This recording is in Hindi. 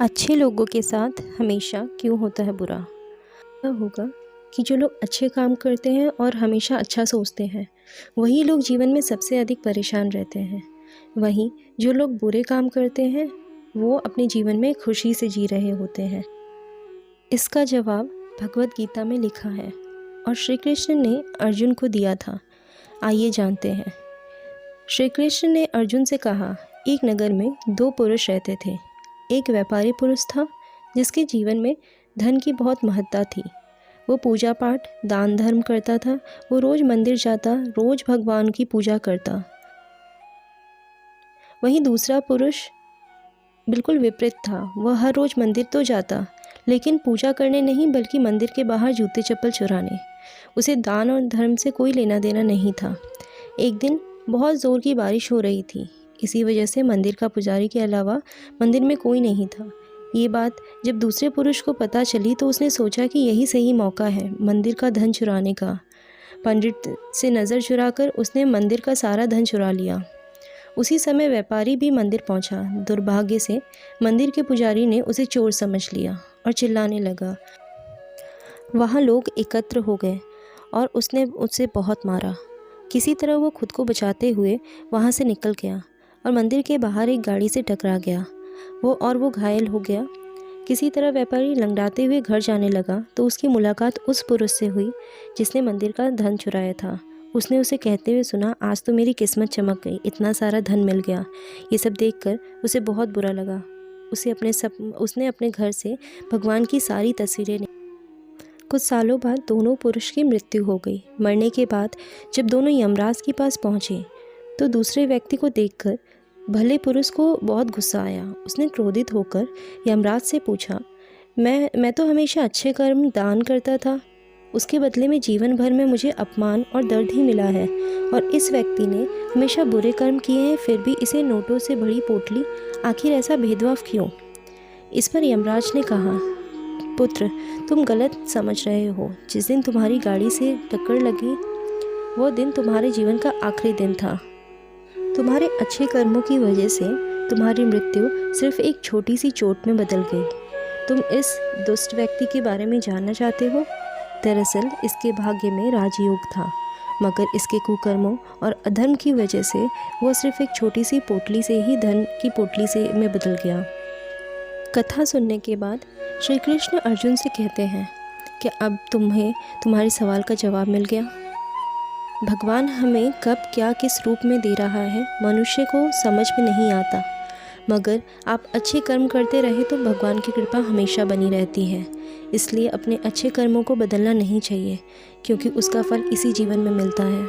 अच्छे लोगों के साथ हमेशा क्यों होता है बुरा? क्या होगा कि जो लोग अच्छे काम करते हैं और हमेशा अच्छा सोचते हैं, वही लोग जीवन में सबसे अधिक परेशान रहते हैं। वहीं जो लोग बुरे काम करते हैं, वो अपने जीवन में खुशी से जी रहे होते हैं। इसका जवाब भगवत गीता में लिखा है और श्री कृष्ण ने अर्जुन को दिया था। आइए जानते हैं। श्री कृष्ण ने अर्जुन से कहा, एक नगर में दो पुरुष रहते थे। एक व्यापारी पुरुष था जिसके जीवन में धन की बहुत महत्ता थी। वो पूजा पाठ दान धर्म करता था। वो रोज़ मंदिर जाता, रोज़ भगवान की पूजा करता। वहीं दूसरा पुरुष बिल्कुल विपरीत था। वह हर रोज़ मंदिर तो जाता, लेकिन पूजा करने नहीं बल्कि मंदिर के बाहर जूते चप्पल चुराने। उसे दान और धर्म से कोई लेना देना नहीं था। एक दिन बहुत ज़ोर की बारिश हो रही थी। इसी वजह से मंदिर का पुजारी के अलावा मंदिर में कोई नहीं था। ये बात जब दूसरे पुरुष को पता चली तो उसने सोचा कि यही सही मौका है मंदिर का धन चुराने का। पंडित से नज़र चुराकर उसने मंदिर का सारा धन चुरा लिया। उसी समय व्यापारी भी मंदिर पहुंचा। दुर्भाग्य से मंदिर के पुजारी ने उसे चोर समझ लिया और चिल्लाने लगा। वहाँ लोग एकत्र हो गए और उसने उसे बहुत मारा। किसी तरह वो खुद को बचाते हुए वहाँ से निकल गया और मंदिर के बाहर एक गाड़ी से टकरा गया। वो घायल हो गया। किसी तरह व्यापारी लंगड़ाते हुए घर जाने लगा तो उसकी मुलाकात उस पुरुष से हुई जिसने मंदिर का धन चुराया था। उसने उसे कहते हुए सुना, आज तो मेरी किस्मत चमक गई, इतना सारा धन मिल गया। ये सब देखकर उसे बहुत बुरा लगा। उसने अपने घर से भगवान की सारी तस्वीरें। कुछ सालों बाद दोनों पुरुष की मृत्यु हो गई। मरने के बाद जब दोनों यमराज के पास पहुँचे तो दूसरे व्यक्ति को देखकर भले पुरुष को बहुत गुस्सा आया। उसने क्रोधित होकर यमराज से पूछा, मैं तो हमेशा अच्छे कर्म दान करता था, उसके बदले में जीवन भर में मुझे अपमान और दर्द ही मिला है। और इस व्यक्ति ने हमेशा बुरे कर्म किए हैं, फिर भी इसे नोटों से भरी पोटली, आखिर ऐसा भेदभाव क्यों? इस पर यमराज ने कहा, पुत्र, तुम गलत समझ रहे हो। जिस दिन तुम्हारी गाड़ी से टक्कर लगी वो दिन तुम्हारे जीवन का आखिरी दिन था। तुम्हारे अच्छे कर्मों की वजह से तुम्हारी मृत्यु सिर्फ एक छोटी सी चोट में बदल गई। तुम इस दुष्ट व्यक्ति के बारे में जानना चाहते हो? दरअसल इसके भाग्य में राजयोग था, मगर इसके कुकर्मों और अधर्म की वजह से वो सिर्फ एक छोटी सी पोटली से ही धन की पोटली से में बदल गया। कथा सुनने के बाद श्री कृष्ण अर्जुन से कहते हैं कि अब तुम्हें तुम्हारे सवाल का जवाब मिल गया। भगवान हमें कब क्या किस रूप में दे रहा है मनुष्य को समझ में नहीं आता, मगर आप अच्छे कर्म करते रहे तो भगवान की कृपा हमेशा बनी रहती है। इसलिए अपने अच्छे कर्मों को बदलना नहीं चाहिए, क्योंकि उसका फल इसी जीवन में मिलता है।